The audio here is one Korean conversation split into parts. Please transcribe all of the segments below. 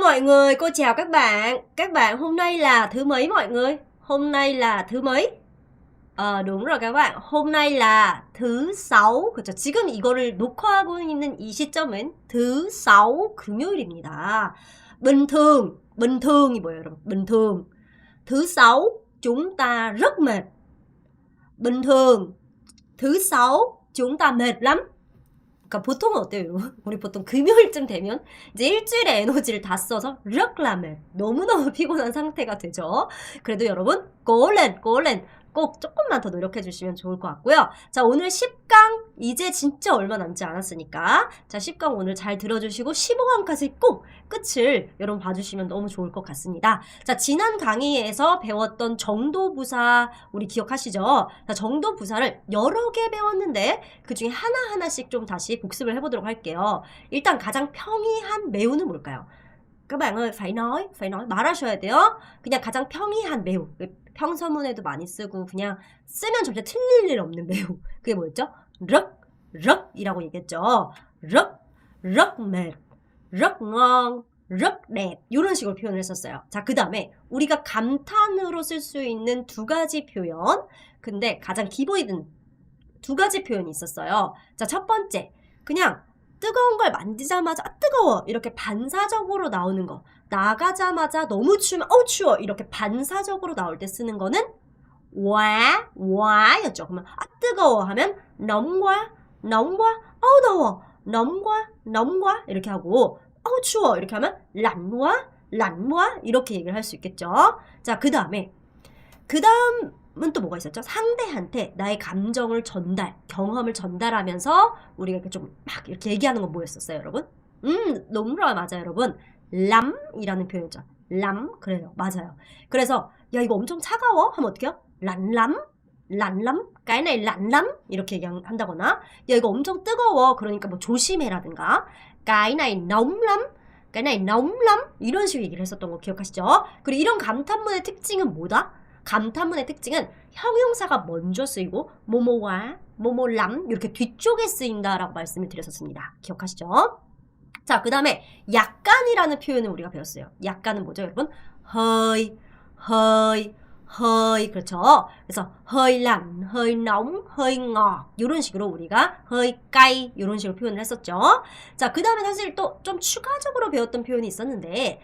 mọi người, cô chào các bạn. Các bạn hôm nay là thứ mấy mọi người? Hôm nay là thứ mấy? đúng rồi các bạn. hôm nay là thứ sáu. 그렇죠. 지금 이거를 녹화하고 있는 이 시점은 thứ sáu 금요일입니다. bình thường 이 뭐예요, 여러분? bình thường. Thứ sáu chúng ta rất mệt. bình thường. thứ sáu chúng ta mệt lắm. 그러니까 보통은 어때요? 우리 보통 금요일쯤 되면 이제 일주일의 에너지를 다 써서 럭라멜 너무너무 피곤한 상태가 되죠. 그래도 여러분 골렌 꼭 조금만 더 노력해 주시면 좋을 것 같고요. 자, 오늘 10강 이제 진짜 얼마 남지 않았으니까 자, 10강 오늘 잘 들어주시고 15강까지 꼭 끝을 여러분 봐주시면 너무 좋을 것 같습니다. 자, 지난 강의에서 배웠던 정도부사 우리 기억하시죠? 자, 정도부사를 여러 개 배웠는데 그 중에 하나하나씩 좀 다시 복습을 해보도록 할게요. 일단 가장 평이한 매우는 뭘까요? các bạn ơi, phải nói, 말하셔야 돼요. 그냥 가장 평이한 매우. 평서문에도 많이 쓰고 그냥 쓰면 절대 틀릴 일 없는 매우. 그게 뭐였죠? 럭이라고 얘기했죠. 럭 mệt, rất ngon, rất đẹp 이런 식으로 표현을 했었어요. 자, 그 다음에 우리가 감탄으로 쓸 수 있는 두 가지 표현. 근데 가장 기본인 두 가지 표현이 있었어요. 자, 첫 번째, 그냥 뜨거운 걸 만지자마자 뜨거워 이렇게 반사적으로 나오는 거. 나가자마자 너무 추우면 추워 이렇게 반사적으로 나올 때 쓰는 거는 와였죠. 그러면 뜨거워 하면 넘과 더워 넘과 이렇게 하고 추워 이렇게 하면 란와 이렇게 얘기를 할 수 있겠죠. 자, 그 다음은 또 뭐가 있었죠? 상대한테 나의 감정을 경험을 전달하면서 우리가 이렇게 좀 막 이렇게 얘기하는 건 뭐였었어요, 여러분? 너무 맞아요, 여러분. 람이라는 표현이죠. 그래요, 맞아요. 그래서 야, 이거 엄청 차가워? 하면 어떡해요? 란람, cái này lạnh lắm 이렇게 얘기한다거나, 야, 이거 엄청 뜨거워. 그러니까 뭐 조심해라든가, cái này nóng lắm 이런 식으로 얘기를 했었던 거 기억하시죠? 그리고 이런 감탄문의 특징은 뭐다? 감탄문의 특징은 형용사가 먼저 쓰이고 뭐뭐람 이렇게 뒤쪽에 쓰인다라고 말씀을 드렸었습니다. 기억하시죠? 자, 그 다음에 약간이라는 표현을 우리가 배웠어요. 약간은 뭐죠, 여러분? hơi, 그렇죠? 그래서 hơi lạnh, hơi nóng, hơi ngọt 이런 식으로 우리가 hơi cay 이런 식으로 표현을 했었죠. 자, 그 다음에 사실 또 좀 추가적으로 배웠던 표현이 있었는데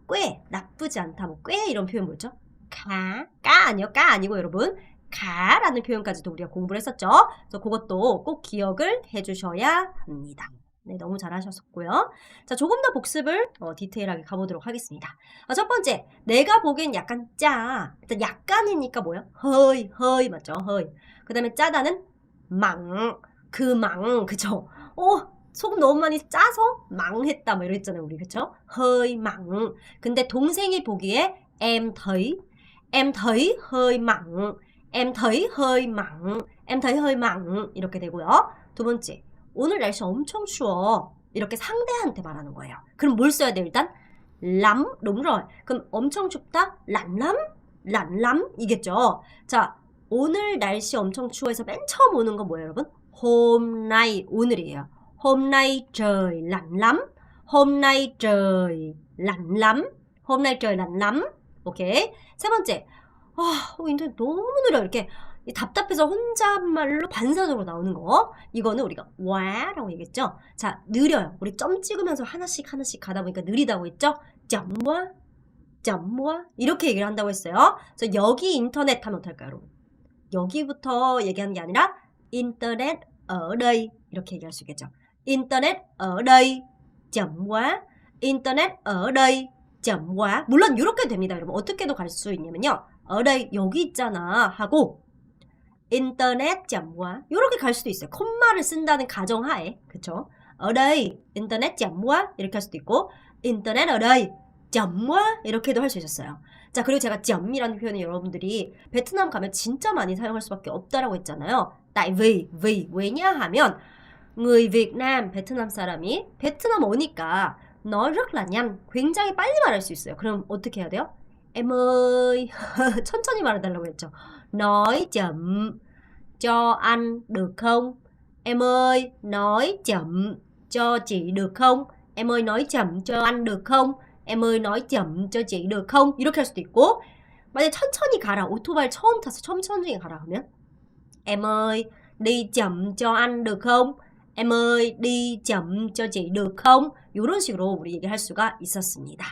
꽤 나쁘지 않다, 뭐 꽤 이런 표현 뭐였죠? 까 아니고 여러분 가라는 표현까지도 우리가 공부를 했었죠. 그래서 그것도 꼭 기억을 해주셔야 합니다. 네, 너무 잘하셨고요. 자, 조금 더 복습을 디테일하게 가보도록 하겠습니다. 첫 번째, 내가 보기엔 약간 짜. 일단 약간이니까 뭐야? hơi 맞죠? hơi. 그 다음에 짜다는 그쵸? 소금 너무 많이 짜서 망했다 뭐 이랬잖아요, 우리. 그쵸? hơi mặn. 근데 동생이 보기에 em thấy hơi mặn, em thấy hơi mặn 이렇게 되고요. 두 번째, 오늘 날씨 엄청 추워 이렇게 상대한테 말하는 거예요. 그럼 뭘 써야 돼요? 일단 lắm, đúng rồi. 그럼 엄청 춥다, lạnh lắm 이겠죠. 자, 오늘 날씨 엄청 추워해서 맨 처음 오는 건 뭐예요, 여러분? hôm nay, 오늘이에요. hôm nay trời lạnh lắm, hôm nay trời lạnh lắm. 오케이. 세 번째, 인터넷 너무 느려 이렇게 답답해서 혼잣말로 반사적으로 나오는 거. 이거는 우리가 와라고 얘기했죠. 자, 느려요. 우리 점 찍으면서 하나씩 가다 보니까 느리다고 했죠. 점와 이렇게 얘기를 한다고 했어요. 그래서 여기 인터넷 하면 어떨까요, 여러분? 여기부터 얘기하는 게 아니라 인터넷 ở đây 이렇게 얘기할 수 있겠죠. 인터넷 ở đây 점와 인터넷 ở đây 점와. 물론 이렇게 됩니다, 여러분. 어떻게도 갈 수 있냐면요. ở đây 여기 있잖아 하고 인터넷 점과 이렇게 갈 수도 있어요. 콤마를 쓴다는 가정하에. 그쵸? ở đây 인터넷 점과 이렇게 할 수도 있고 인터넷 ở đây 점과 이렇게도 할 수 있었어요. 자, 그리고 제가 점이라는 표현을 여러분들이 베트남 가면 진짜 많이 사용할 수밖에 없다라고 했잖아요. tại vì 왜냐 하면 người Việt Nam, 베트남 사람이 베트남 오니까 nói rất là nhanh, 굉장히 빨리 말할 수 있어요. 그럼 어떻게 해야 돼요? em ơi 천천히 말해달라고 했죠. nói chậm cho anh được không? em ơi nói chậm cho chị được không? em ơi nói chậm cho anh được không? em ơi nói chậm cho chị được không? 이렇게 할 수도 있고 만약에 천천히 가라. 오토바이 처음 타서 천천히 가라 하면 em ơi đi chậm cho anh được không? em ơi đi chậm cho chị được không? 이런 식으로 우리 얘기할 수가 있었습니다.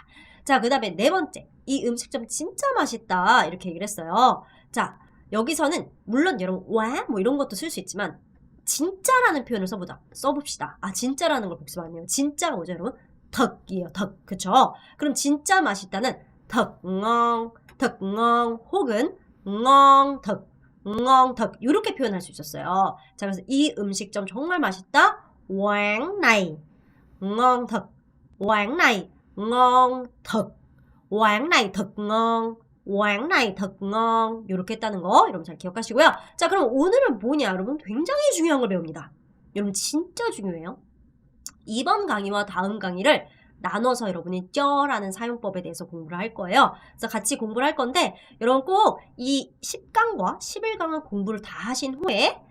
자, 그 다음에 네 번째. 이 음식점 진짜 맛있다. 이렇게 얘기를 했어요. 자, 여기서는 물론 여러분 와 뭐 이런 것도 쓸 수 있지만 진짜라는 표현을 써봅시다. 아, 진짜라는 걸 복습 아니에요. 진짜가 뭐죠, 여러분? 덕이에요, 덕. 그쵸? 그럼 진짜 맛있다는 덕엉, 덕엉 혹은 엉덕, 엉덕 이렇게 표현할 수 있었어요. 자, 그래서 이 음식점 정말 맛있다. quán này ngon thật. quán này ngon thật. quán này thật ngon. quán này thật ngon. 이렇게 했다는 거 여러분 잘 기억하시고요. 자, 그럼 오늘은 뭐냐? 여러분 굉장히 중요한 걸 배웁니다. 여러분 진짜 중요해요. 이번 강의와 다음 강의를 나눠서 여러분이 쩌라는 사용법에 대해서 공부를 할 거예요. 그래서 같이 공부를 할 건데 여러분 꼭 이 10강과 11강을 공부를 다 하신 후에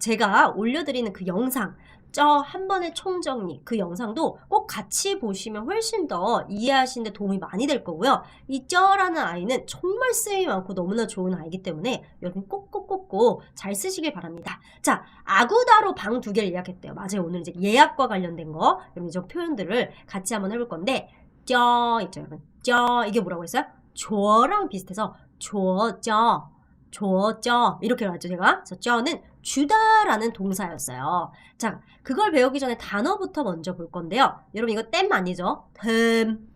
제가 올려드리는 그 영상 쩌 한 번의 총정리 그 영상도 꼭 같이 보시면 훨씬 더 이해하시는 데 도움이 많이 될 거고요. 이 쩌라는 아이는 정말 쓰임이 많고 너무나 좋은 아이기 때문에 여러분 꼭꼭꼭꼭 잘 쓰시길 바랍니다. 자, 아구다로 방 2개를 예약했대요. 맞아요. 오늘 이제 예약과 관련된 거 여러분 이 표현들을 같이 한번 해볼 건데 쩌 있죠 여러분. 쩌 이게 뭐라고 했어요? 조어랑 비슷해서 조어쩌 조어쩌 이렇게 나왔죠 제가. 그래서 쩌는 주다라는 동사였어요. 자, 그걸 배우기 전에 단어부터 먼저 볼 건데요. 여러분 이거 댐 아니죠? 템.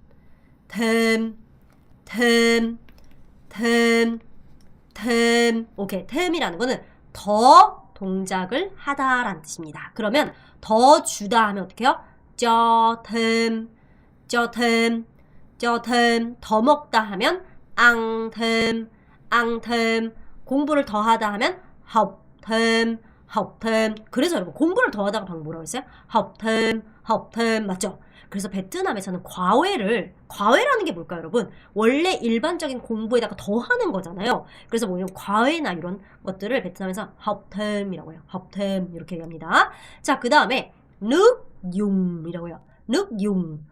오케이. 템이라는 거는 더 동작을 하다라는 뜻입니다. 그러면 더 주다 하면 어떻게 해요? 쩌템. 더 먹다 하면 앙템. 공부를 더 하다 하면 học thêm. 그래서 여러분 공부를 더 하다가 방금 뭐라고 했어요? học thêm 맞죠? 그래서 베트남에서는 과외라는 게 뭘까요, 여러분? 원래 일반적인 공부에다가 더 하는 거잖아요. 그래서 뭐 이런 과외나 이런 것들을 베트남에서 học thêm 이라고 해요. học thêm 이렇게 얘기합니다. 자, 그 다음에 nước dùng 이라고 해요. nước dùng.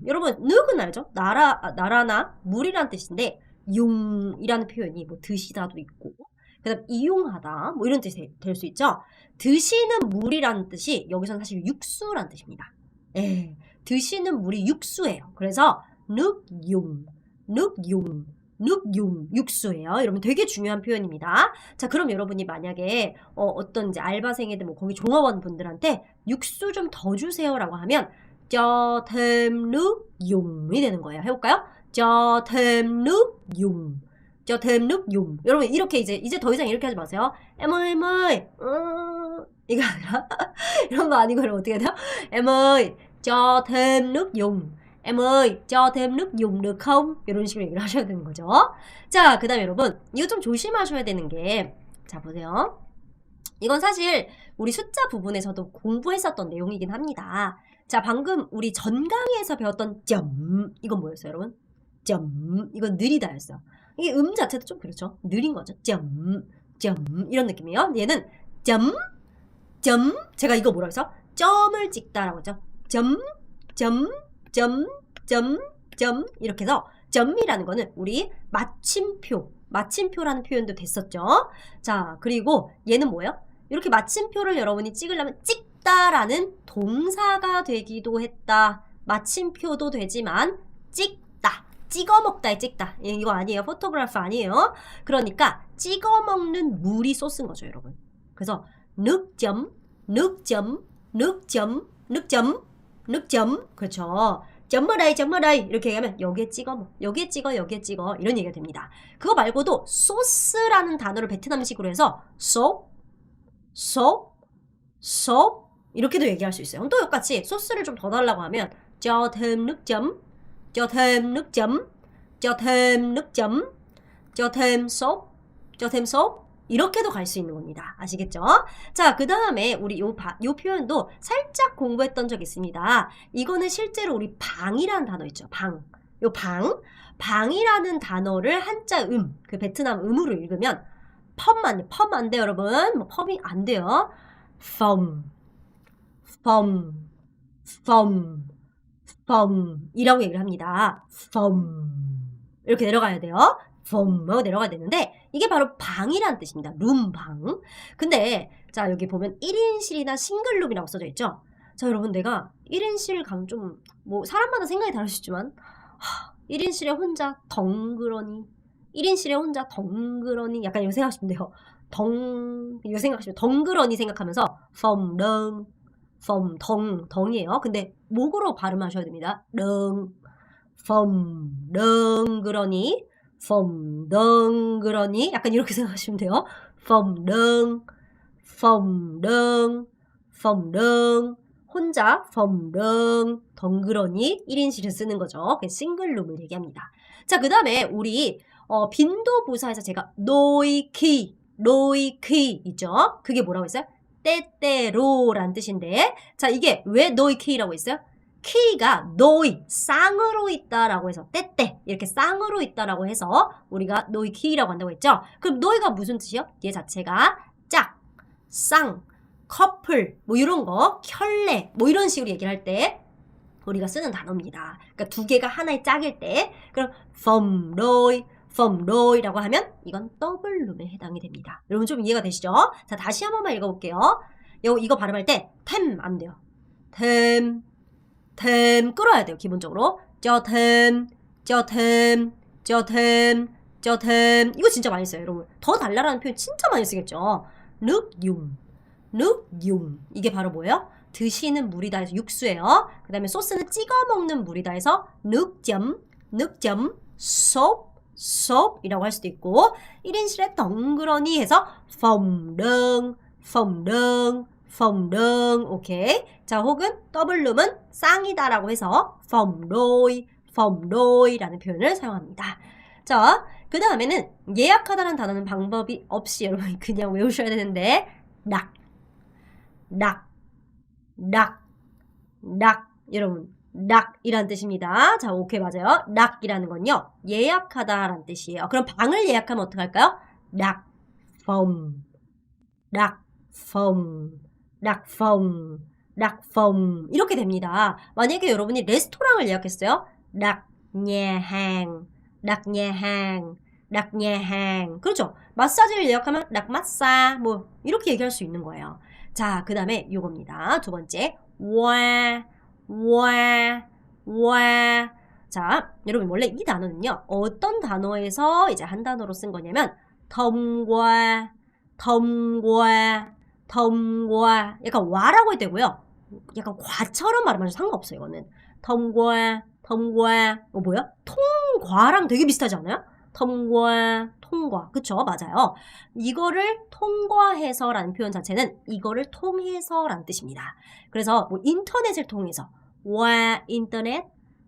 여러분, nước 은 알죠? 나라나 물이라는 뜻인데 용이라는 표현이 뭐 드시다도 있고 그 다음 이용하다 뭐 이런 뜻이 될 수 있죠. 드시는 물이라는 뜻이 여기서는 사실 육수라는 뜻입니다. 예, 드시는 물이 육수예요. 그래서 nước dùng 육수예요. 여러분 되게 중요한 표현입니다. 자, 그럼 여러분이 만약에 어떤 이제 알바생이든 뭐 거기 종업원 분들한테 육수 좀 더 주세요라고 하면 cho thêm nước dùng 이 되는 거예요. 해볼까요? cho thêm nước dùng. 여러분 이렇게 이제 더 이상 이렇게 하지 마세요. em ơi 이거 아니라 이런 거 아니고 그럼 어떻게 돼요? em ơi cho thêm nước dùng. em ơi cho thêm nước dùng được không? 이런 식으로 얘기를 하셔야 되는 거죠. 자, 그 다음에 여러분 이거 좀 조심하셔야 되는 게 자, 보세요. 이건 사실 우리 숫자 부분에서도 공부했었던 내용이긴 합니다. 자, 방금 우리 전 강의에서 배웠던 점 이건 뭐였어요, 여러분? 점 이건 느리다였어요. 이게 자체도 좀 그렇죠. 느린 거죠. 점 이런 느낌이에요. 얘는 점 제가 이거 뭐라고 했어? 점을 찍다라고 했죠. 점 이렇게 해서 점이라는 거는 우리 마침표라는 표현도 됐었죠. 자, 그리고 얘는 뭐예요? 이렇게 마침표를 여러분이 찍으려면 찍다라는 동사가 되기도 했다. 마침표도 되지만 찍어 먹다에 찍다. 이거 아니에요. 포토그래프 아니에요. 그러니까 찍어 먹는 물이 소스인 거죠, 여러분. 그래서 nước chấm 그렇죠. 점 ở đây 이렇게 얘기하면 여기에 찍어 이런 얘기가 됩니다. 그거 말고도 소스라는 단어를 베트남식으로 해서 sốt 이렇게도 얘기할 수 있어요. 또 똑같이 소스를 좀 더 달라고 하면 cho thêm nước sốt 이렇게도 갈 수 있는 겁니다. 아시겠죠? 자, 그 다음에 우리 요 표현도 살짝 공부했던 적 있습니다. 이거는 실제로 우리 방이라는 단어 있죠. 방이라는 단어를 한자 그 베트남 음으로 읽으면 펌 안 돼요, 여러분. 뭐 펌이 안 돼요. phòng 펌이라고 얘기를 합니다. 펌. 이렇게 내려가야 돼요. 펌하고 내려가야 되는데 이게 바로 방이라는 뜻입니다. 룸방. 근데 자 여기 보면 1인실이나 싱글룸이라고 써져 있죠. 자 여러분 내가 1인실 가면 좀 뭐 사람마다 생각이 다를 수 있지만 1인실에 혼자 덩그러니 1인실에 혼자 덩그러니 약간 이렇게 생각하시면 돼요. 이거 생각하시면 덩그러니 생각하면서 펌덩 덩이에요. 근데 목으로 발음하셔야 됩니다. 덩그러니 덩그러니 약간 이렇게 생각하시면 돼요. 덩 혼자 덩그러니 1인실을 쓰는 거죠. 싱글룸을 얘기합니다. 자, 그 다음에 우리 빈도 부사에서 제가 노이키 있죠? 그게 뭐라고 했어요? 때때로라는 뜻인데 자 이게 왜 노이키라고 했어요? 키가 노이 쌍으로 있다라고 해서 때때 이렇게 쌍으로 있다라고 해서 우리가 노이키라고 한다고 했죠? 그럼 노이가 무슨 뜻이요? 얘 자체가 짝, 쌍, 커플 뭐 이런 거 켤레 뭐 이런 식으로 얘기를 할 때 우리가 쓰는 단어입니다. 그러니까 두 개가 하나의 짝일 때 그럼 펌로이라고 하면 이건 더블룸에 해당이 됩니다. 여러분 좀 이해가 되시죠? 자 다시 한 번만 읽어볼게요. 이거 발음할 때 템 안 돼요. 템 끌어야 돼요. 기본적으로 쩌템 이거 진짜 많이 써요. 여러분 더 달라라는 표현 진짜 많이 쓰겠죠. 늑융 이게 바로 뭐예요? 드시는 물이다 해서 육수예요. 그 다음에 소스는 찍어 먹는 물이다 해서 늑점 솝이라고 할 수도 있고 1인실에 덩그러니 해서 펌덩 오케이. 자 혹은 더블룸은 쌍이다라고 해서 펌로이라는 표현을 사용합니다. 자 그 다음에는 예약하다는 단어는 방법이 없이 여러분 그냥 외우셔야 되는데 여러분 낙이라는 뜻입니다. 자 오케이 맞아요. 낙이라는 건요 예약하다라는 뜻이에요. 그럼 방을 예약하면 어떡할까요? 낙펑 이렇게 됩니다. 만약에 여러분이 레스토랑을 예약했어요. 낙예항 그렇죠. 마사지를 예약하면 낙마사 뭐 이렇게 얘기할 수 있는 거예요. 자 그 다음에 요겁니다. 두 번째 와 자 여러분 원래 이 단어는요 어떤 단어에서 이제 한 단어로 쓴 거냐면 텀과 약간 와라고 해도 되고요. 약간 과처럼 말하면 상관없어요. 이거는 텀과 뭐야? 통과랑 되게 비슷하지 않아요? 통과 그쵸? 맞아요. 이거를 통과해서라는 표현 자체는 이거를 통해서라는 뜻입니다. 그래서 뭐 인터넷을 통해서 와 인터넷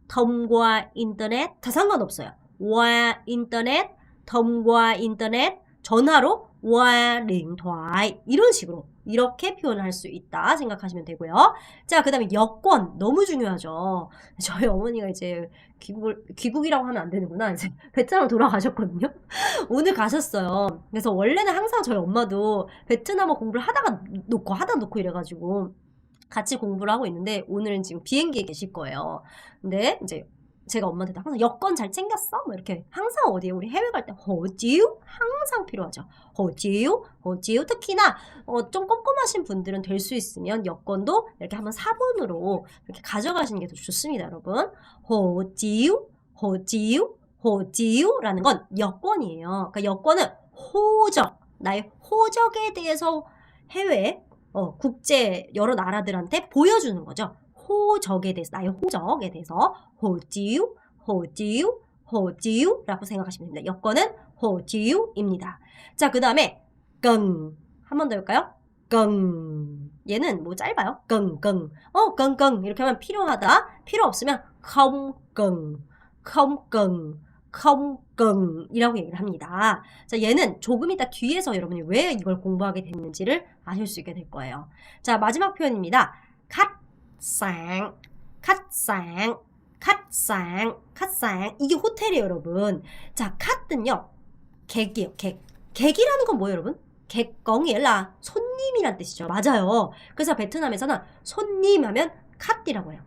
통과 인터넷 다 상관없어요. 와 인터넷 통과 인터넷 전화로 와 링토이 이런 식으로 이렇게 표현할 수 있다 생각하시면 되고요. 자, 그 다음에 여권 너무 중요하죠. 저희 어머니가 이제 귀국이라고 하면 안 되는구나. 이제 베트남 돌아가셨거든요. 오늘 가셨어요. 그래서 원래는 항상 저희 엄마도 베트남어 공부를 하다 놓고 이래가지고 같이 공부를 하고 있는데 오늘은 지금 비행기에 계실 거예요. 근데 이제 제가 엄마한테 항상 여권 잘 챙겼어? 뭐 이렇게 항상 어디에 우리 해외 갈 때 호지우 항상 필요하죠. 호지우 특히나 좀 꼼꼼하신 분들은 될 수 있으면 여권도 이렇게 한번 사본으로 이렇게 가져가시는 게 더 좋습니다, 여러분. 호지우라는 건 여권이에요. 그러니까 여권은 호적, 나의 호적에 대해서 해외 국제 여러 나라들한테 보여주는 거죠. 호적에 대해서 나의 호적에 대해서 호지우라고 생각하시면 됩니다. 여권은 호지우입니다. 자, 그 다음에 끙 한 번 더 해볼까요? 끙 얘는 뭐 짧아요. 끙 이렇게 하면 필요하다. 필요 없으면 컴끙이라고 얘기를 합니다. 자, 얘는 조금 이따 뒤에서 여러분이 왜 이걸 공부하게 됐는지를 아실 수 있게 될 거예요. 자, 마지막 표현입니다. 갓상 이게 호텔이에요, 여러분. 자, 갓은요 객이에요. 객이라는 건 뭐예요, 여러분? 객껑이라 손님이란 뜻이죠. 맞아요. 그래서 베트남에서는 손님 하면 갓이라고 해요.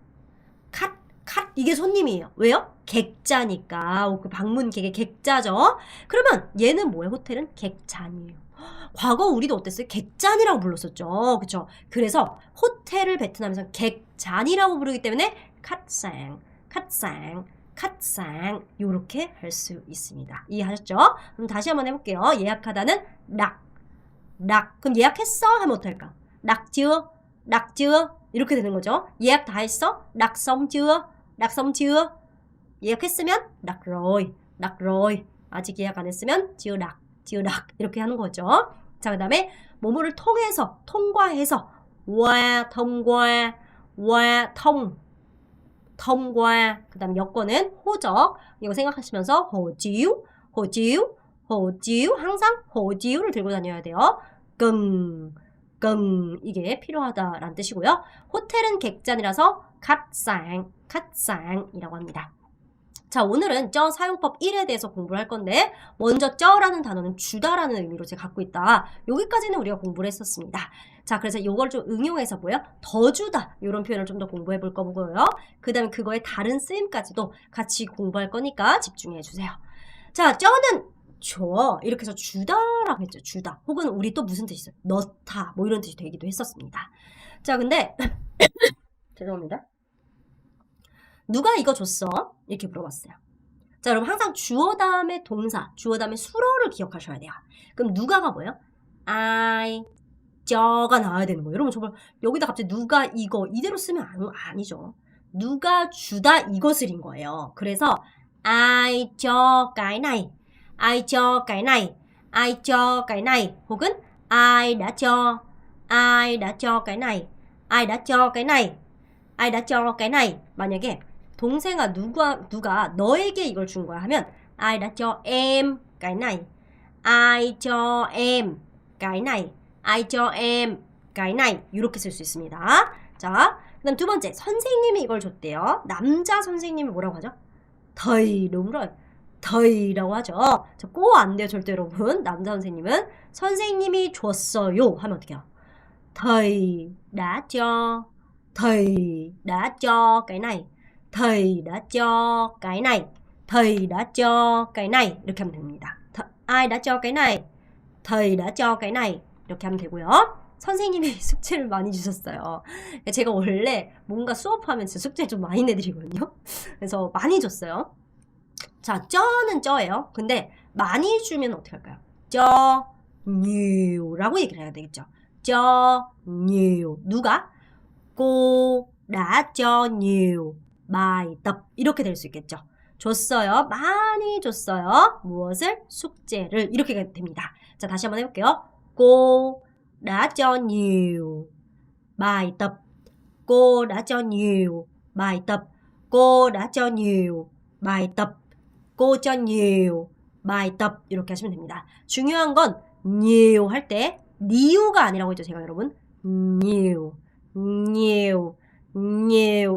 갓 이게 손님이에요. 왜요? 객자니까. 그 방문객의 객자죠. 그러면 얘는 뭐예요? 호텔은 객잔이에요. 과거 우리도 어땠어요? 객잔이라고 불렀었죠. 그쵸? 그래서 호텔을 베트남에서는 객잔이라고 부르기 때문에 khách sạn, khách sạn, khách sạn 요렇게 할 수 있습니다. 이해하셨죠? 그럼 다시 한번 해볼게요. 예약하다는 락. 그럼 예약했어? 하면 어떨까? 락 chưa? 락 chưa? 이렇게 되는 거죠. 예약 다 했어? 락 xong chưa? 락 xong chưa? 예약했으면 락 rồi. 아직 예약 안 했으면 chưa 락 이렇게 하는 거죠. 자, 그 다음에 뭐뭐를 통해서, 통과해서 qua, 통과. 그 다음 여권은 호적. 이거 생각하시면서 호지우 항상 호지우를 들고 다녀야 돼요. 끙 이게 필요하다라는 뜻이고요. 호텔은 객잔이라서 khách sạn 이라고 합니다. 자, 오늘은 쩌 사용법 1에 대해서 공부를 할 건데 먼저 쩌라는 단어는 주다라는 의미로 제가 갖고 있다. 여기까지는 우리가 공부를 했었습니다. 자, 그래서 이걸 좀 응용해서 뭐예요? 더 주다 이런 표현을 좀 더 공부해 볼 거고요. 그 다음에 그거의 다른 쓰임까지도 같이 공부할 거니까 집중해 주세요. 자, 쩌는 줘 이렇게 해서 주다라고 했죠. 주다. 혹은 우리 또 무슨 뜻이 있어요? 넣다 뭐 이런 뜻이 되기도 했었습니다. 자, 근데 죄송합니다. 누가 이거 줬어? 이렇게 물어봤어요. 자, 여러분 항상 주어 다음에 동사, 주어 다음에 수로를 기억하셔야 돼요. 그럼 누가가 뭐예요? I, 저가 나와야 되는 거예요. 여러분 정말 여기다 갑자기 누가 이거 이대로 쓰면 아니죠. 누가 주다 이것을인 거예요. 그래서 I cho cái này, I cho cái này, I cho cái này 혹은 ai đã cho cái này, ai đã cho cái này, ai đã cho cái này. 만약에 동생아 누가 너에게 이걸 준 거야 하면 ai đã cho em cái này, ai cho em cái này, ai cho em cái này 이렇게 쓸 수 있습니다. 자, 그다음 두 번째 선생님이 이걸 줬대요. 남자 선생님이 뭐라고 하죠? thầy đúng rồi. thầy 라고 하죠. 자, 꼬 안 돼요 절대 여러분. 남자 선생님은 선생님이 줬어요 하면 어떻게 해요? thầy đã cho cái này. thầy đã cho cái này. thầy đã cho cái này. 이렇게 하면 됩니다. ai đã cho cái này? thầy đã cho cái này. 이렇게 하면 되고요. 선생님이 숙제를 많이 주셨어요. 제가 원래 뭔가 수업하면 진짜 숙제 좀 많이 내드리거든요. 그래서 많이 줬어요. 자, 쩌는 쩌예요. 근데 많이 주면 어떻게 할까요? 쩌, nhiều 라고 얘기를 해야 되겠죠. 쩌, nhiều. 누가? cô đã cho nhiều bài tập 이렇게 될 수 있겠죠. 줬어요. 많이 줬어요. 무엇을? 숙제를. 이렇게 됩니다. 자, 다시 한번 해볼게요. cô đã cho nhiều bài tập. cô đã cho nhiều bài tập. cô đã cho nhiều bài tập. cô cho nhiều bài tập. 이렇게 하시면 됩니다. 중요한 건 nhiều 할 때 niew가 아니라고 했죠. 제가 여러분. nhiều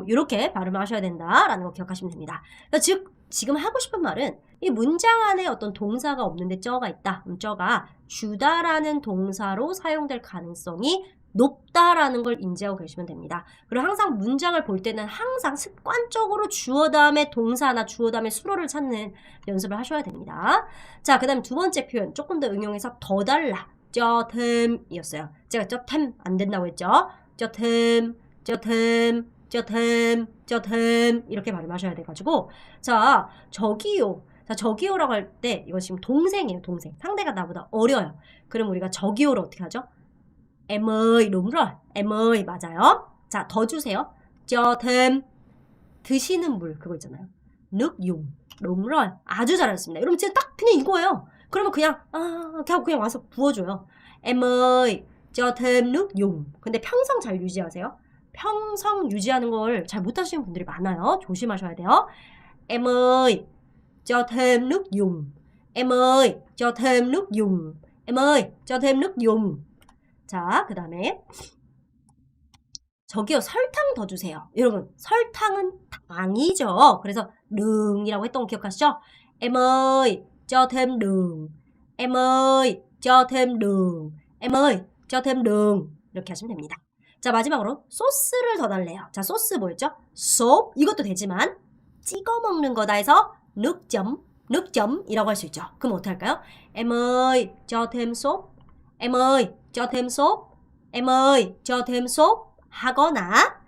이렇게 발음을 하셔야 된다라는 거 기억하시면 됩니다. 즉 지금 하고 싶은 말은 이 문장 안에 어떤 동사가 없는데 쩌가 있다. 그럼 쩌가 주다라는 동사로 사용될 가능성이 높다라는 걸 인지하고 계시면 됩니다. 그리고 항상 문장을 볼 때는 항상 습관적으로 주어 다음에 동사나 주어 다음에 수로를 찾는 연습을 하셔야 됩니다. 자, 그 다음 두 번째 표현 조금 더 응용해서 더 달라. 쩌 템이었어요. 제가 쩌 템 안 된다고 했죠. 쩌 템 이렇게 발음하셔야 돼가지고 자, 저기요. 자, 저기요라고 할 때 이거 지금 동생이에요. 동생. 상대가 나보다 어려요. 그럼 우리가 저기요를 어떻게 하죠? em ơi, đúng rồi. em ơi, 맞아요. 자, 더 주세요. cho thêm 드시는 물 그거 있잖아요. nước dùng. đúng rồi. 아주 잘하셨습니다. 여러분 진짜 딱 그냥 이거예요. 그러면 그냥 그냥 와서 부어줘요. em ơi, cho thêm nước dùng. 근데 평성 잘 유지하세요. 평성 유지하는 걸 잘 못하시는 분들이 많아요. 조심하셔야 돼요. em ơi, cho thêm nước dùng. em ơi, cho thêm nước dùng. em ơi, cho thêm nước dùng. 자, 그 다음에 저기요, 설탕 더 주세요. 여러분, 설탕은 당이죠. 그래서 đường 이라고 했던 거 기억하시죠? em ơi, cho thêm đường. em ơi, cho thêm đường. em ơi, cho thêm đường. 이렇게 하시면 됩니다. 자, 마지막으로 소스를 더 달래요. 자, 소스 뭐였죠? sốt. 이것도 되지만 찍어 먹는 거다 해서 nước chấm 이라고 할 수 있죠. 그럼 어떻게 할까요? Em ơi, cho thêm sốt. Em ơi, cho thêm sốt. Em ơi, cho thêm sốt. 하거나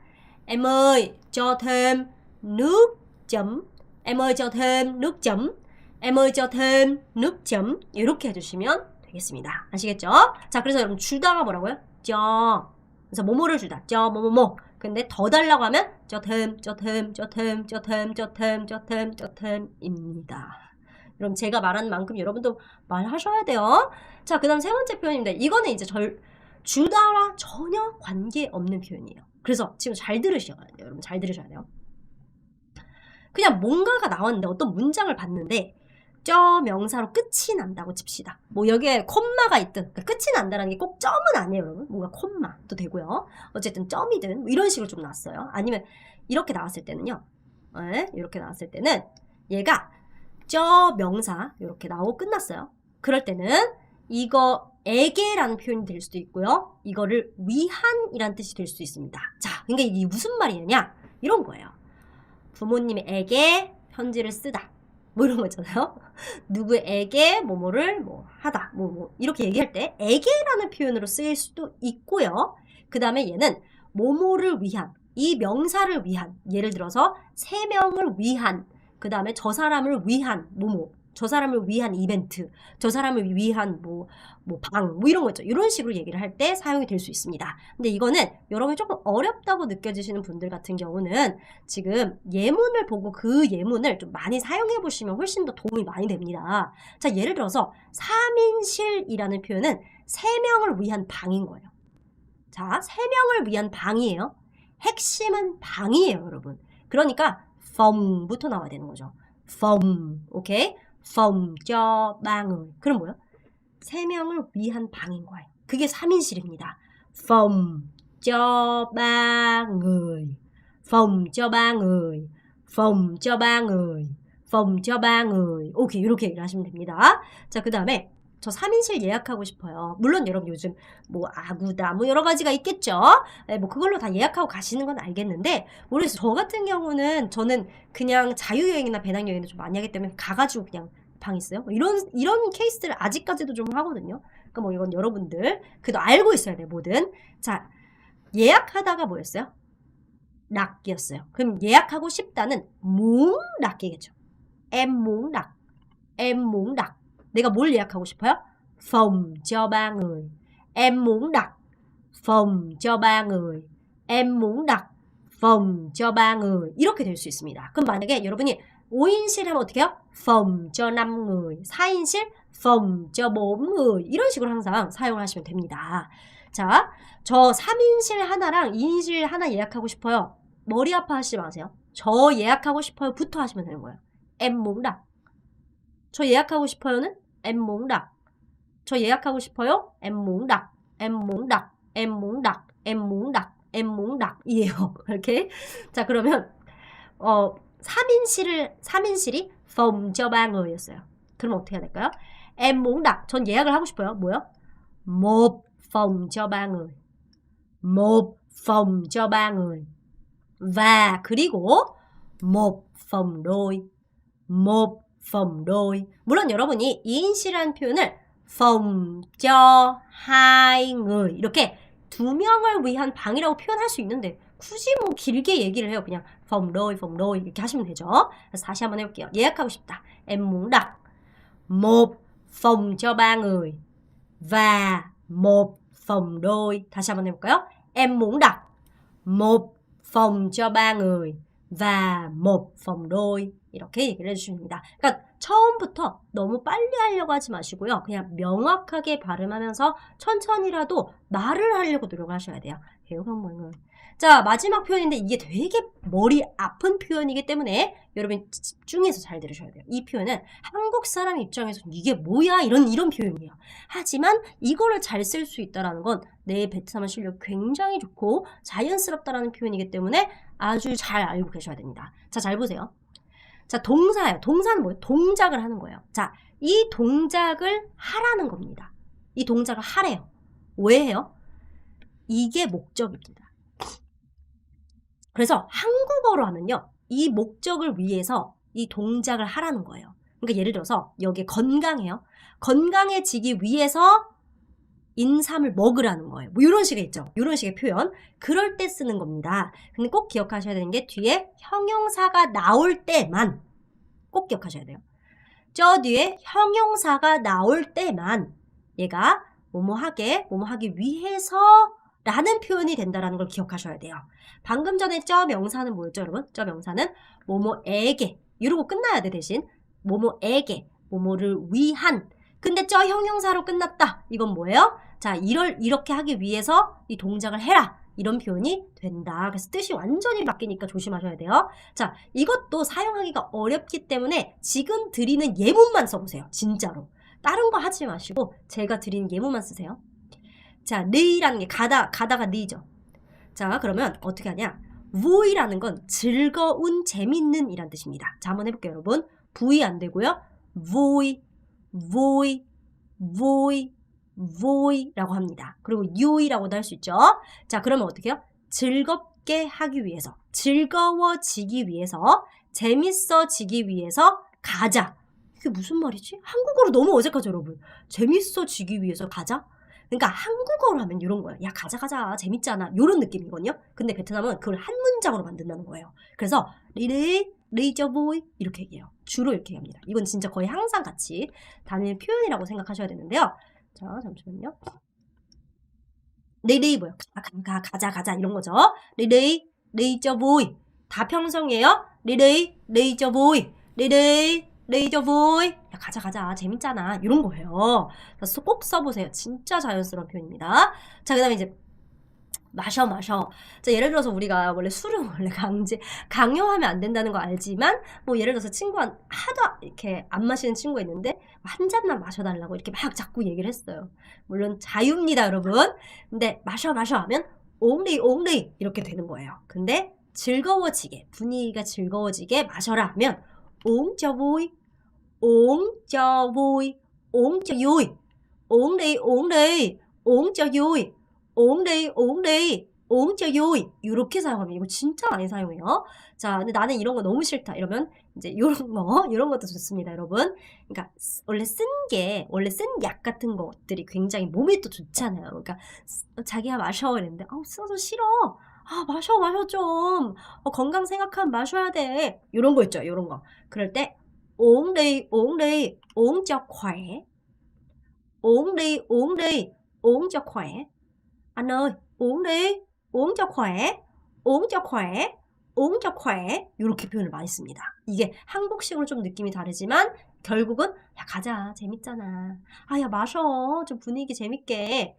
Em ơi, cho thêm nước chấm. Em ơi, cho thêm nước chấm. Em ơi, cho thêm nước chấm. 이렇게 해주시면 되겠습니다. 아시겠죠? 자, 그래서 여러분 주다가 뭐라고요? 저. 그래서 뭐뭐를 주다. 저 뭐뭐뭐. 근데 더 달라고 하면 cho thêm, cho thêm, cho thêm, cho thêm, cho thêm, cho thêm, cho thêm 입니다. 그럼 제가 말하는 만큼 여러분도 말하셔야 돼요. 자, 그 다음 세 번째 표현입니다. 이거는 이제 주다와 전혀 관계없는 표현이에요. 그래서 지금 잘 들으셔야 돼요. 여러분 잘 들으셔야 돼요. 그냥 뭔가가 나왔는데 어떤 문장을 봤는데 저 명사로 끝이 난다고 칩시다. 뭐 여기에 콤마가 있든 그러니까 끝이 난다는 게 꼭 점은 아니에요, 여러분. 뭔가 콤마도 되고요. 어쨌든 점이든 뭐 이런 식으로 좀 나왔어요. 아니면 이렇게 나왔을 때는요. 네, 이렇게 나왔을 때는 얘가 저 명사 이렇게 나오고 끝났어요. 그럴 때는 이거 에게라는 표현이 될 수도 있고요. 이거를 위한이라는 뜻이 될 수 있습니다. 자, 그러니까 이게 무슨 말이냐? 이런 거예요. 부모님에게 편지를 쓰다. 뭐 이런 거 있잖아요. 누구에게 뭐뭐를 뭐 하다. 뭐 이렇게 얘기할 때 에게라는 표현으로 쓰일 수도 있고요. 그 다음에 얘는 뭐뭐를 위한, 이 명사를 위한, 예를 들어서 세 명을 위한, 그 다음에 저 사람을 위한 뭐뭐, 저 사람을 위한 이벤트, 저 사람을 위한 뭐 이런 거 있죠. 이런 식으로 얘기를 할 때 사용이 될 수 있습니다. 근데 이거는 여러분이 조금 어렵다고 느껴지시는 분들 같은 경우는 지금 예문을 보고 그 예문을 좀 많이 사용해 보시면 훨씬 더 도움이 많이 됩니다. 자, 예를 들어서 3인실이라는 표현은 3명을 위한 방인 거예요. 자, 3명을 위한 방이에요. 핵심은 방이에요, 여러분. 그러니까 phòng 부터 나와야 되는 거죠. phòng, 오케이? phòng cho 3người. 그럼 뭐요? 3명을 위한 방인 거예요. 그게 3인실입니다. phòng cho 3người. phòng cho 3người. phòng cho 3người. phòng cho 3người. 오케이, 이렇게 얘기를 하시면 됩니다. 자, 그 다음에 저 3인실 예약하고 싶어요. 물론 여러분 요즘 뭐 아구다 뭐 여러 가지가 있겠죠. 뭐 그걸로 다 예약하고 가시는 건 알겠는데 모르겠어요. 저 같은 경우는 저는 그냥 자유여행이나 배낭여행을 좀 많이 하기 때문에 가가지고 그냥 방 있어요. 뭐 이런 케이스들을 아직까지도 좀 하거든요. 그러니까 뭐 이건 여러분들 그래도 알고 있어야 돼요. 뭐든. 자, 예약하다가 뭐였어요? 락이었어요. 그럼 예약하고 싶다는 락이겠죠. em muốn đặt. em muốn đặt. 내가 뭘 예약하고 싶어요? phòng cho 3người. Em muốn đặt phòng cho 3người. Em muốn đặt phòng cho 3người. 이렇게 될 수 있습니다. 그럼 만약에 여러분이 5인실 하면 어떻게 해요? phòng cho 5người. 4인실 phòng cho 4người. 이런 식으로 항상 사용을 하시면 됩니다. 자, 저 3인실 하나랑 2인실 하나 예약하고 싶어요. 머리 아파하시지 마세요. 저 예약하고 싶어요 부터 하시면 되는 거예요. em muốn đặt. 저 예약하고 싶어요는 em muốn đặt. 저 예약하고 싶어요. em muốn đặt. em muốn đặt. em muốn đặt. em muốn đặt. em muốn đặt. 이에요. 이렇게. 자, 그러면 3인실이 phòng cho 3người 였어요. 그럼 어떻게 해야 될까요? em muốn đặt. 전 예약을 하고 싶어요. 뭐요? một phòng cho 3người. một phòng cho 3người. và 그리고 một phòng đôi. một phòng đôi. 물론 여러분이 2인실이라는 표현을 phòng cho 2người 이렇게 2명을 위한 방이라고 표현할 수 있는데 굳이 뭐 길게 얘기를 해요. 그냥 phòng đôi 이렇게 하시면 되죠. 그래서 다시 한번 해볼게요. 예약하고 싶다. Em muốn đặt một phòng cho 3người và một phòng đôi. 다시 한번 해볼까요? Em muốn đặt một phòng cho 3người và một phòng đôi. 이렇게 얘기를 해주시면 됩니다. 그러니까 처음부터 너무 빨리 하려고 하지 마시고요. 그냥 명확하게 발음하면서 천천히라도 말을 하려고 노력을 하셔야 돼요. 자, 마지막 표현인데 이게 되게 머리 아픈 표현이기 때문에 여러분 집중해서 잘 들으셔야 돼요. 이 표현은 한국 사람 입장에서 이게 뭐야 이런 표현이에요. 하지만 이거를 잘 쓸 수 있다는 건 내 베트남어 실력 굉장히 좋고 자연스럽다라는 표현이기 때문에 아주 잘 알고 계셔야 됩니다. 자, 잘 보세요. 자, 동사예요. 동사는 뭐예요? 동작을 하는 거예요. 자, 이 동작을 하라는 겁니다. 이 동작을 하래요. 왜 해요? 이게 목적입니다. 그래서 한국어로 하면요. 이 목적을 위해서 이 동작을 하라는 거예요. 그러니까 예를 들어서 여기 건강해요. 건강해지기 위해서 인삼을 먹으라는 거예요. 뭐 이런 식의 있죠. 이런 식의 표현. 그럴 때 쓰는 겁니다. 근데 꼭 기억하셔야 되는 게 뒤에 형용사가 나올 때만 꼭 기억하셔야 돼요. 저 뒤에 형용사가 나올 때만 얘가 뭐뭐 하기 위해서 라는 표현이 된다는 걸 기억하셔야 돼요. 방금 전에 저 명사는 뭐였죠, 여러분? 저 명사는 뭐뭐에게 이러고 끝나야 돼. 대신 뭐뭐에게 뭐뭐를 위한. 근데 저 형용사로 끝났다. 이건 뭐예요? 자, 이렇게 하기 위해서 이 동작을 해라. 이런 표현이 된다. 그래서 뜻이 완전히 바뀌니까 조심하셔야 돼요. 자, 이것도 사용하기가 어렵기 때문에 지금 드리는 예문만 써보세요. 진짜로. 다른 거 하지 마시고 제가 드리는 예문만 쓰세요. 자, 느이라는 게 가다가 느이죠. 자, 그러면 어떻게 하냐? vo이라는 건 즐거운, 재밌는 이란 뜻입니다. 자, 한번 해볼게요, 여러분. V 안 되고요. voi라고 합니다. 그리고 you이라고도 할 수 있죠. 자, 그러면 어떻게 해요? 즐겁게 하기 위해서, 즐거워지기 위해서, 재밌어지기 위해서 가자. 이게 무슨 말이지? 한국어로 너무 어색하죠, 여러분. 재밌어지기 위해서 가자? 그러니까 한국어로 하면 이런 거예요. 야, 가자 재밌잖아. 이런 느낌이거든요. 근데 베트남은 그걸 한 문장으로 만든다는 거예요. 그래서 레이저보이 이렇게 얘기해요. 주로 이렇게 합니다. 이건 진짜 거의 항상 같이 다니는 표현이라고 생각하셔야 되는데요. 자, 잠시만요. 레이레이 뭐요? 가자 이런 거죠. 레이저보이 다 평성이에요. 레이저보이 레이저보이 야, 가자 재밌잖아 이런 거예요. 그래서 꼭 써보세요. 진짜 자연스러운 표현입니다. 자, 그 다음에 이제 마셔. 자, 예를 들어서 우리가 원래 술을 원래 강요하면 안 된다는 거 알지만 뭐 예를 들어서 친구가 하도 이렇게 안 마시는 친구가 있는데 한 잔만 마셔달라고 이렇게 막 자꾸 얘기를 했어요. 물론 자유입니다, 여러분. 근데 마셔 하면 only 이렇게 되는 거예요. 근데 즐거워지게 분위기가 즐거워지게 마셔라 하면 옹저보이 옹저요이 only 옹저요이 옹저요이 이렇게 사용합니다. 이거 진짜 많이 사용해요. 자, 근데 나는 이런 거 너무 싫다 이러면 이제 이런 것도 좋습니다, 여러분. 그러니까 원래 쓴 약 같은 것들이 굉장히 몸에 또 좋잖아요. 그러니까 자기야 마셔 이랬는데 써서 싫어. 마셔 좀. 건강 생각하면 마셔야 돼. 이런 거 있죠, 이런 거. 그럴 때 only 옹저 khỏe 옹저 khỏe anh ơi, uống cho khỏe. 이렇게 표현을 많이 씁니다. 이게 한국식으로 좀 느낌이 다르지만 결국은 야, 가자. 재밌잖아. 야, 마셔. 좀 분위기 재밌게.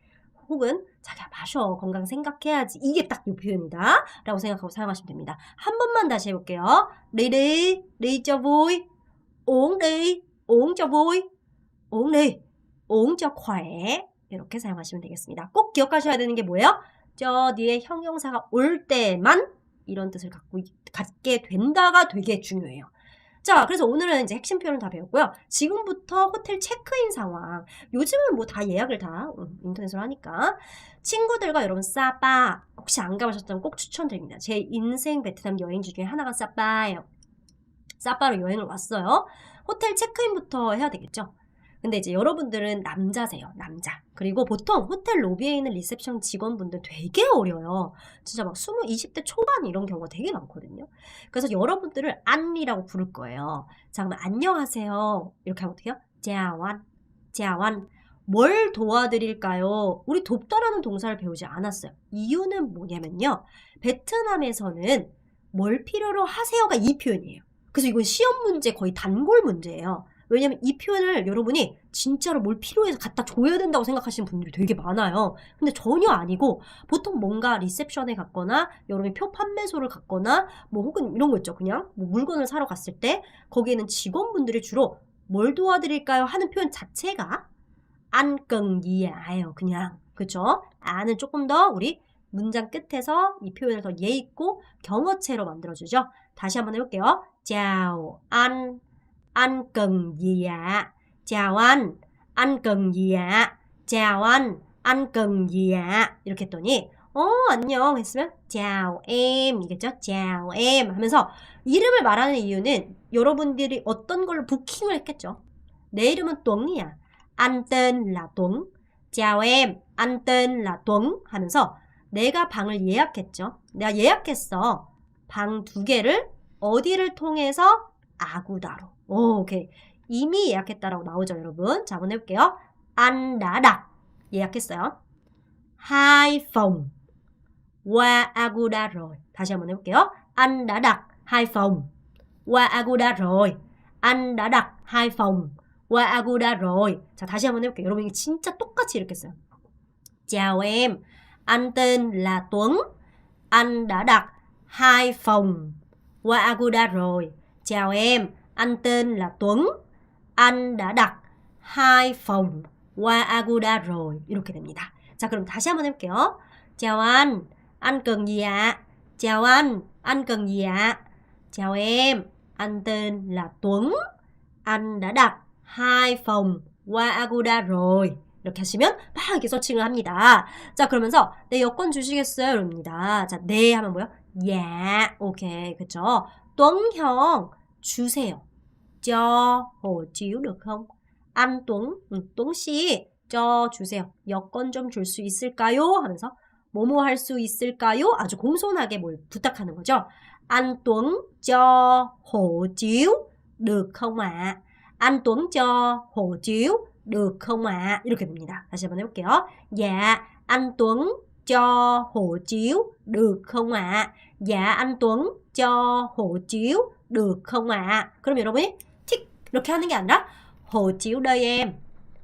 혹은 자기야 마셔. 건강 생각해야지. 이게 딱 이 표현이다. 라고 생각하고 사용하시면 됩니다. 한 번만 다시 해볼게요. đi cho vui. uống cho vui. uống cho khỏe. 이렇게 사용하시면 되겠습니다. 꼭 기억하셔야 되는 게 뭐예요? 저 뒤에 형용사가 올 때만 이런 뜻을 갖게 된다가 되게 중요해요. 자, 그래서 오늘은 이제 핵심 표현을 다 배웠고요. 지금부터 호텔 체크인 상황. 요즘은 뭐 다 예약을 다 인터넷으로 하니까. 친구들과 여러분 사파 혹시 안 가보셨다면 꼭 추천드립니다. 제 인생 베트남 여행지 중에 하나가 사파예요. 사파로 여행을 왔어요. 호텔 체크인부터 해야 되겠죠. 근데 이제 여러분들은 남자세요. 남자. 그리고 보통 호텔 로비에 있는 리셉션 직원분들 되게 어려요. 진짜 막 20대 초반 이런 경우가 되게 많거든요. 그래서 여러분들을 안리라고 부를 거예요. 자, 그러면 안녕하세요. 이렇게 하면 어떻게 해요? 자완. 뭘 도와드릴까요? 우리 돕다라는 동사를 배우지 않았어요. 이유는 뭐냐면요. 베트남에서는 뭘 필요로 하세요가 이 표현이에요. 그래서 이건 시험 문제 거의 단골 문제예요. 왜냐면 이 표현을 여러분이 진짜로 뭘 필요해서 갖다 줘야 된다고 생각하시는 분들이 되게 많아요. 근데 전혀 아니고 보통 뭔가 리셉션에 갔거나 여러분이 표 판매소를 갔거나 뭐 혹은 이런 거 있죠. 그냥 뭐 물건을 사러 갔을 때 거기에는 직원분들이 주로 뭘 도와드릴까요? 하는 표현 자체가 안 끙이야예요. 그냥. 그렇죠? 안은 조금 더 우리 문장 끝에서 이 표현을 더 예의 있고 경어체로 만들어주죠. 다시 한번 해볼게요. chào anh cần gì ạ? chào anh cần gì ạ? chào anh cần gì ạ? 이렇게 했더니 안녕 했으면 chào em 이겠죠? chào em 하면서 이름을 말하는 이유는 여러분들이 어떤 걸로 부킹을 했겠죠? 내 이름은 뚱이야. Anh tên là Tuấn. chào em, anh tên là Tuấn 하면서 내가 방을 예약했죠. 내가 예약했어. 방 2개를 어디를 통해서? 아구다로. 오케이. 이미 예약했다라고 나오죠, 여러분. 자, 한번 해볼게요. Anh đã đặt 예약했어요. 2 phòng qua Agoda rồi. 다시 한번 해볼게요. Anh đã đặt 2 phòng qua Agoda rồi. Anh đã đặt 2 phòng qua Agoda rồi. 자, 다시 한번 해볼게요. 여러분, 이게 진짜 똑같이 이렇게 써요. Chào em, anh tên là Tuấn. Anh đã đặt 2 phòng qua Agoda rồi. Chào em, anh tên là Tuấn. Anh đã đặt 2 phòng qua Agoda rồi. 이렇게 됩니다. 자, 그럼 다시 한번 해볼게요. Chào anh cần gì ạ? Chào anh cần gì ạ? Chào em, anh tên là Tuấn. Anh đã đặt 2 phòng qua Agoda rồi. 이렇게 하시면 막 이렇게 서칭을 합니다. 자, 그러면서 네, 여권 주시겠어요? 이럽니다. 자, 네 하면 뭐요? 야, 오케이, 그쵸? Tuấn 형 주세요. cho hộ chiếu được không? Anh Tuấn, Tuấn 씨, cho 주세요. 여권 좀 줄 수 있을까요? 하면서 뭐뭐 할 수 있을까요? 아주 공손하게 뭘 부탁하는 거죠. Anh Tuấn cho hộ chiếu được không ạ? Anh Tuấn cho hộ chiếu được không ạ? 이렇게 됩니다. 다시 한번 해볼게요. Dạ, anh Tuấn cho hộ chiếu được không ạ? Dạ, anh Tuấn cho hộ chiếu được không ạ? 그럼 여러분이 틱 이렇게 하는 게 아니라 hộ chiếu đây em,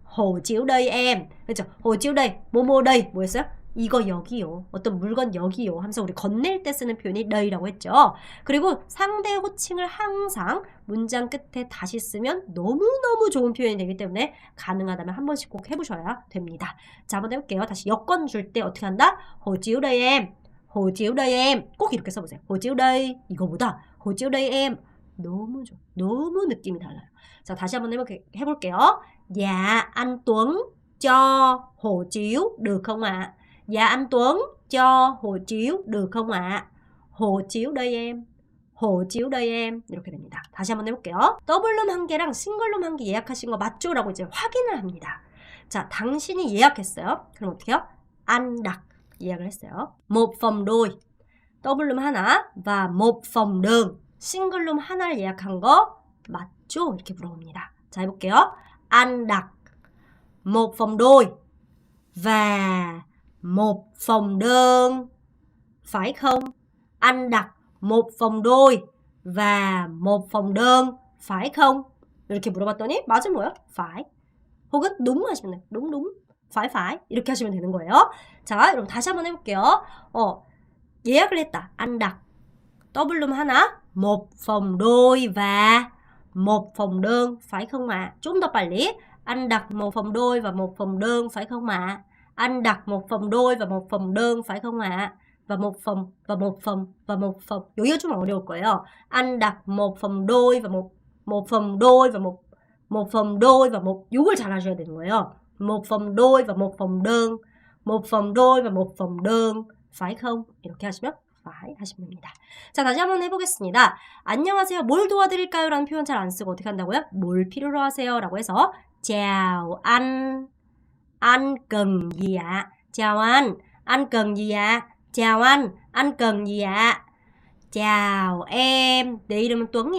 hộ chiếu đây em, 그렇죠? hộ chiếu đây, 뭐뭐 đây, 뭐였어요? 이거 여기요. 어떤 물건 여기요. 하면서 우리 건넬 때 쓰는 표현이 day라고 했죠. 그리고 상대 호칭을 항상 문장 끝에 다시 쓰면 너무너무 좋은 표현이 되기 때문에 가능하다면 한 번씩 꼭 해보셔야 됩니다. 자, 한번 해볼게요. 다시 여권 줄 때 어떻게 한다? hộ chiếu đây em, hộ chiếu đây em. 꼭 이렇게 써보세요. hộ chiếu đây 이거보다 hộ chiếu đây em 너무 좋아. 너무 느낌이 달라요. 자, 다시 한번 해볼게요. Dạ, anh Tuấn cho hộ chiếu được không ạ? Dạ, anh Tuấn cho hộ chiếu được không ạ? hộ chiếu đây em, hộ chiếu đây em. 이렇게 됩니다. 다시 한번 해볼게요. 더블룸 1개랑 싱글룸 1개 예약하신 거 맞죠? 라고 이제 확인을 합니다. 자, 당신이 예약했어요. 그럼 어떻게 해요? Anh đặt 예약을 했어요. một phòng đôi, 더블룸 하나 và một phòng đơn, 싱글룸 하나를 예약한 거 맞죠? 이렇게 물어봅니다. 자, 해볼게요. Anh đặt một phòng đôi và một phòng đơn, phải không? Anh đặt một phòng đôi và một phòng đơn, phải không? 이렇게 물어봤더니 맞은 뭐예요? phải. 혹은 đúng 하시면 돼요. đúng. phải. 이렇게 하시면 되는 거예요. 자, 여러분 다시 한번 해볼게요. 예약을 했다. Anh đặt 더블룸 하나, một phòng đôi và một phòng đơn, phải không ạ? Chúng ta 빨리. Anh đặt một phòng đôi và một phòng đơn, phải không ạ? Anh đặt một phòng đôi và một phòng đơn, phải không ạ? và một phòng. 여기가 좀 어려울 거예요. Anh đặt một phòng đôi và một phòng đôi và một phòng đôi và 요걸 잘 하셔야 되는 거예요. một phòng đôi và một phòng đơn, một phòng đôi và một phòng đơn, phải không? 이렇게 하시면 phải 하시면 됩니다. 자, 다시 한번 해보겠습니다. 안녕하세요. 뭘 도와드릴까요? 라는 표현 잘 안 쓰고 어떻게 한다고요? 뭘 필요로 하세요? 라고 해서 chào anh cần gì ạ? chào anh cần gì ạ? chào anh cần gì ạ? chào em, 내 이름은 Tuấn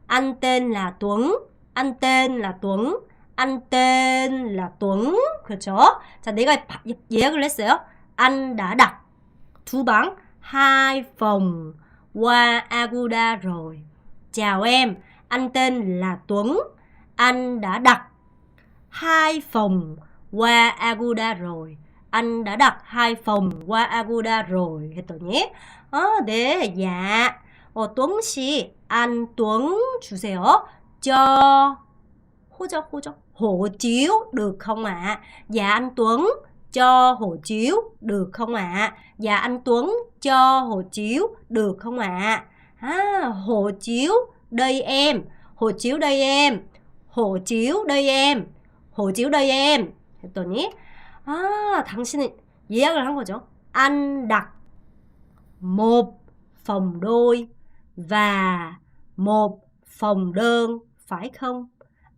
anh tên là Tuấn, anh tên là Tuấn, anh tên là Tuấn. 그렇죠? 자, 내가 예약을 했어요. Anh đã đặt 2방 2 phòng qua Agoda rồi. Chào em, anh tên là Tuấn, anh đã đặt 2 phòng qua Agoda rồi. Anh đã đặt 2 phòng qua Agoda rồi. 했더니 네, dạ. Tuấn 씨, anh Tuấn 주세요. cho hộ chiếu được không ạ? Dạ, anh Tuấn cho hộ chiếu được không ạ? Dạ, anh Tuấn cho hộ chiếu được không ạ? hộ chiếu đây em, hộ chiếu đây em, hộ chiếu đây em, hộ chiếu đây em. 했더니 당신은 예약을 한 거죠. Anh đặt một phòng đôi và một phòng đơn phải không?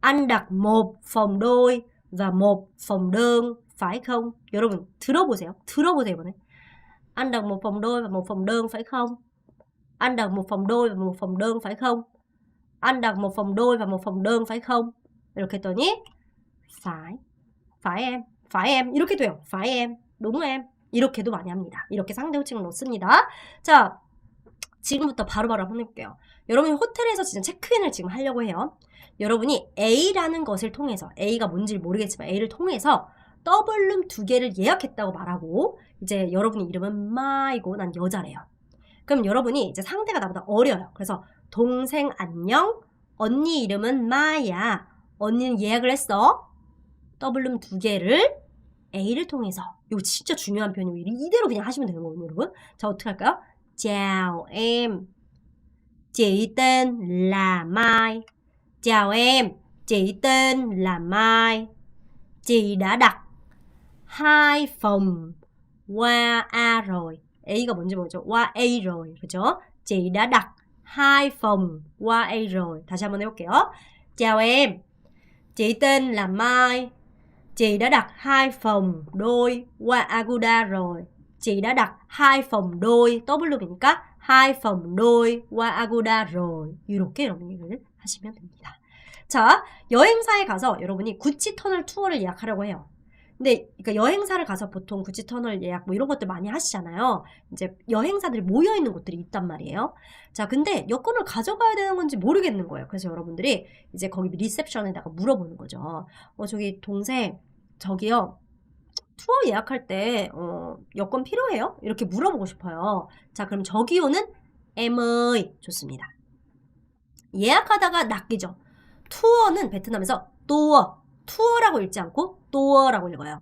Anh đặt một phòng đôi và một phòng đơn phải không? 여러분 들어보세요. 들어보세요 이번에. Anh đặt một phòng đôi và một phòng đơn phải không? Anh đặt một phòng đôi và một phòng đơn phải không? Anh đặt một phòng đôi và một phòng đơn phải không? 이렇게 했더니 phải em 이렇게 돼요. phải em, đúng em. 이렇게도 많이 합니다. 이렇게 상대 호칭을 넣습니다. 자, 지금부터 바로바로 한번 해볼게요. 여러분이 호텔에서 진짜 체크인을 지금 하려고 해요. 여러분이 A라는 것을 통해서, A가 뭔지 모르겠지만 A를 통해서 더블룸 2개를 예약했다고 말하고, 이제 여러분의 이름은 마이고 난 여자래요. 그럼 여러분이 이제 상대가 나보다 어려요. 그래서 동생 안녕, 언니 이름은 마야. 언니는 예약을 했어. 더블룸 2개를 A를 통해서. 이거 진짜 중요한 표현이에요. 이대로 그냥 하시면 되는 거거든요, 여러분. 자, 어떻게 할까요? Chào em, chị tên là Mai. Chào em, chị tên là Mai. Chị đã đặt 2 phòng qua A rồi. A가 뭔지 모르죠? qua A rồi. 그죠? Chị đã đặt 2 phòng qua A rồi. 다시 한번 해볼게요. Chào em, chị tên là Mai. Chị đã đặt 2 phòng đôi qua Agoda rồi. Chị đã đặt 2 phòng đôi, W니까 2 phòng đôi qua Agoda rồi. 이렇게 여러분 얘기를 하시면 됩니다. 자, 여행사에 가서 여러분이 구치 터널 투어를 예약하려고 해요. 근데 그러니까 여행사를 가서 보통 구치 터널 예약 뭐 이런 것들 많이 하시잖아요. 이제 여행사들이 모여있는 곳들이 있단 말이에요. 자, 근데 여권을 가져가야 되는 건지 모르겠는 거예요. 그래서 여러분들이 이제 거기 리셉션에다가 물어보는 거죠. 저기 동생, 저기요. 투어 예약할 때 여권 필요해요? 이렇게 물어보고 싶어요. 자, 그럼 저기요는 M의 좋습니다. 예약하다가 낚이죠. 투어는 베트남에서 투어라고 읽지 않고 또어라고 읽어요.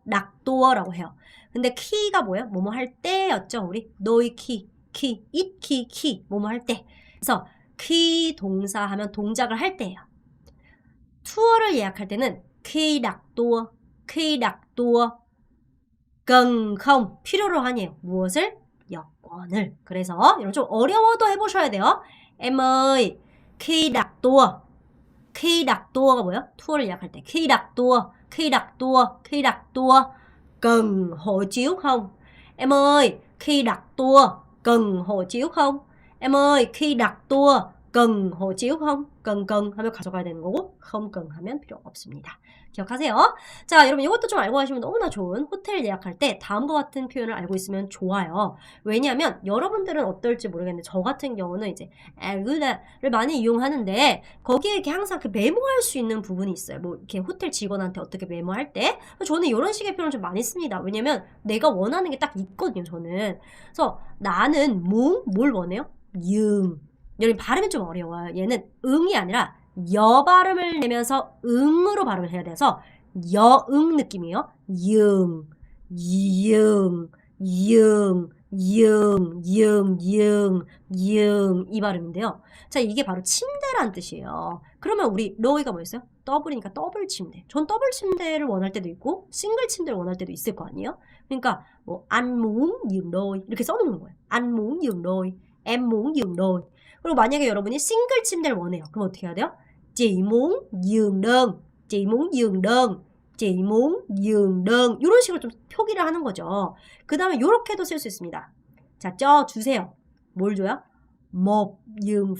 낙도어라고 해요. 근데 키가 뭐예요? 뭐뭐 할 때였죠. 우리 노이 키, 키, 뭐뭐 할 때. 그래서 키 동사 하면 동작을 할 때예요. 투어를 예약할 때는 키 낙도어 cần không 필요로 하니에요. 무엇을? 여권을. 그래서 여러분 좀 어려워도 해보셔야 돼요. Em ơi, khi đặt tour가 뭐예요? 투어를 예약할 때 khi đặt tour cần hộ chiếu không? Em ơi, khi đặt tour cần hộ chiếu không? Em ơi, khi đặt tour cần hộ chiếu không? cần 하면 가져가야 되는 거고 không cần 하면 필요 없습니다. 기억하세요. 자, 여러분 이것도 좀 알고 가시면 너무나 좋은 호텔 예약할 때 다음과 같은 표현을 알고 있으면 좋아요. 왜냐하면 여러분들은 어떨지 모르겠는데 저 같은 경우는 이제 Agoda를 많이 이용하는데 거기에 이렇게 항상 그 메모할 수 있는 부분이 있어요. 뭐 이렇게 호텔 직원한테 어떻게 메모할 때 저는 이런 식의 표현을 좀 많이 씁니다. 왜냐면 내가 원하는 게 딱 있거든요. 저는. 그래서 나는 뭘 원해요? 여러분 발음이 좀 어려워요. 얘는 응이 아니라 여 발음을 내면서 응으로 발음을 해야 돼서 여응 느낌이에요. 이 발음인데요. 자, 이게 바로 침대란 뜻이에요. 그러면 우리 로이가 뭐였어요? 더블이니까 더블 침대. 전 더블 침대를 원할 때도 있고 싱글 침대를 원할 때도 있을 거 아니에요? 그러니까 뭐 anh muốn giường đôi 이렇게 써놓는 거예요. anh muốn giường đôi, em muốn giường đôi. 그리고 만약에 여러분이 싱글 침대를 원해요. 그럼 어떻게 해야 돼요? chị muốn giường đơn, chị muốn giường đơn 이런 식으로 좀 표기를 하는 거죠. 그 다음에 이렇게도 쓸 수 있습니다. 자, 쪄 주세요. 뭘 줘요? một giường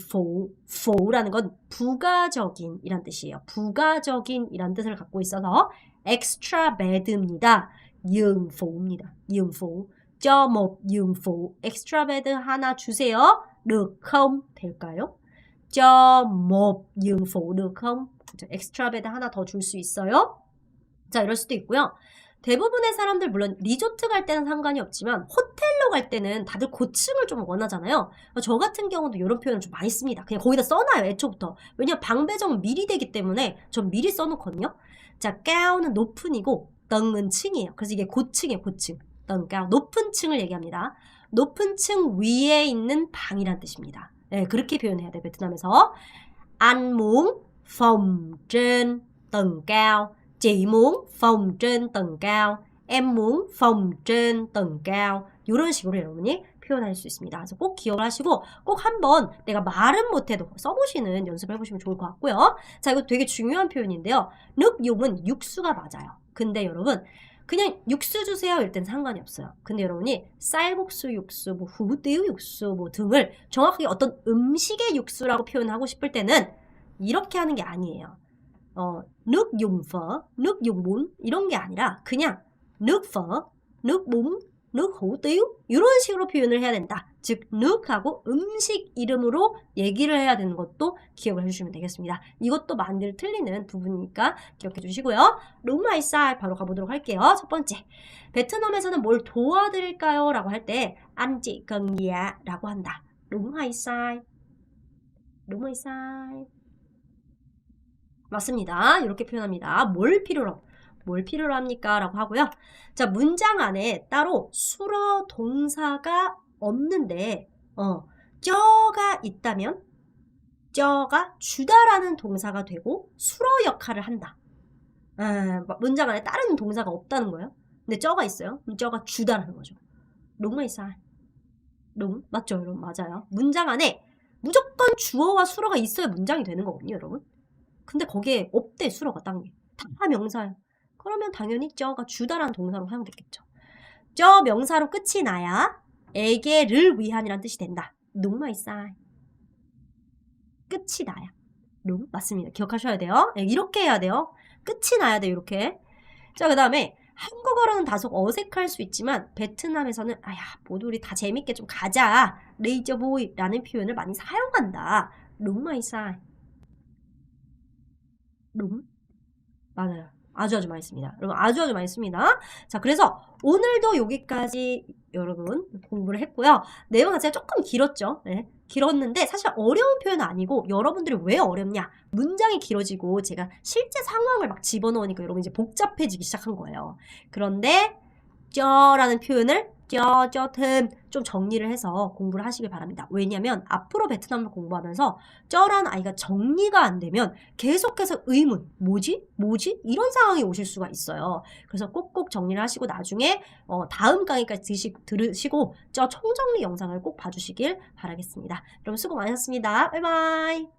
phụ,라는 건 부가적인 이란 뜻이에요. 부가적인 이란 뜻을 갖고 있어서 extra bed입니다. giường phụ,입니다. giường phụ. cho một giường phụ, extra bed 하나 주세요. được không? 될까요? cho một giường phụ được không? extra bed 하나 더 줄 수 있어요? 자, 이럴 수도 있고요. 대부분의 사람들 물론 리조트 갈 때는 상관이 없지만 호텔로 갈 때는 다들 고층을 좀 원하잖아요. 저 같은 경우도 이런 표현을 좀 많이 씁니다. 그냥 거기다 써놔요. 애초부터. 왜냐면 방 배정은 미리 되기 때문에 전 미리 써놓거든요. 자, cao 는 높은이고 tầng은 층이에요. 그래서 이게 고층이에요. 고층. tầng cao. 높은 층을 얘기합니다. 높은 층 위에 있는 방이란 뜻입니다. 네, 그렇게 표현해야 돼요. 베트남에서. Anh muốn phòng trên tầng cao. Chị muốn phòng trên tầng cao. em muốn phòng trên tầng cao. 이런 식으로 여러분이 표현할 수 있습니다. 그래서 꼭 기억을 하시고 꼭 한번 내가 말은 못해도 써보시는 연습을 해보시면 좋을 것 같고요. 자, 이거 되게 중요한 표현인데요. 늑용은 육수가 맞아요. 근데 여러분 그냥 육수 주세요 이럴 땐 상관이 없어요. 근데 여러분이 쌀국수 육수, 뭐 후띠우 육수 뭐 등을 정확하게 어떤 음식의 육수라고 표현하고 싶을 때는 이렇게 하는 게 아니에요. nước dùng phở, nước dùng bún 이런 게 아니라 그냥 nước phở, nước bún, nước hủ tiếu 이런 식으로 표현을 해야 된다. 즉 nước 하고 음식 이름으로 얘기를 해야 되는 것도 기억을 해주시면 되겠습니다. 이것도 만들 틀리는 부분이니까 기억해 주시고요. 롱마이쌀 바로 가보도록 할게요. 첫 번째, 베트남에서는 뭘 도와드릴까요? 라고 할 때 anh chị cần gì ạ? 라고 한다. 롱마이쌀, 롱마이쌀 맞습니다. 이렇게 표현합니다. 뭘 필요로 합니까? 라고 하고요. 자, 문장 안에 따로 수러 동사가 없는데 쩌가 있다면 쩌가 주다라는 동사가 되고 수러 역할을 한다. 문장 안에 다른 동사가 없다는 거예요. 근데 쩌가 있어요. 그럼 쩌가 주다라는 거죠. 롱마이쌀. 롱 맞죠, 여러분? 맞아요. 문장 안에 무조건 주어와 수러가 있어야 문장이 되는 거거든요, 여러분. 근데 거기에 없대, 수러가 딴 게. 다 명사예요. 그러면 당연히 쩌가 주다라는 동사로 사용됐겠죠. 쩌 명사로 끝이 나야 에게를 위한이란 뜻이 된다. 농마이쌀. 끝이 나야. 롱 맞습니다. 기억하셔야 돼요. 네, 이렇게 해야 돼요. 끝이 나야 돼요. 이렇게. 자, 그 다음에 한국어로는 다소 어색할 수 있지만 베트남에서는 아야 모두 우리 다 재밌게 좀 가자. 레이저보이라는 표현을 많이 사용한다. 롱마이쌀. 롱? 맞아요. 아주 많이 씁니다. 여러분 아주 많이 씁니다. 자, 그래서 오늘도 여기까지 여러분 공부를 했고요. 내용 자체가 조금 길었죠. 네, 길었는데 사실 어려운 표현은 아니고 여러분들이 왜 어렵냐? 문장이 길어지고 제가 실제 상황을 막 집어넣으니까 여러분 이제 복잡해지기 시작한 거예요. 그런데 쩌라는 표현을 쩌템 좀 정리를 해서 공부를 하시길 바랍니다. 왜냐면 앞으로 베트남을 공부하면서 쩌라는 아이가 정리가 안 되면 계속해서 의문, 뭐지? 이런 상황이 오실 수가 있어요. 그래서 꼭꼭 정리를 하시고 나중에 다음 강의까지 들으시고 쩌 총정리 영상을 꼭 봐주시길 바라겠습니다. 여러분 수고 많으셨습니다. 바이바이.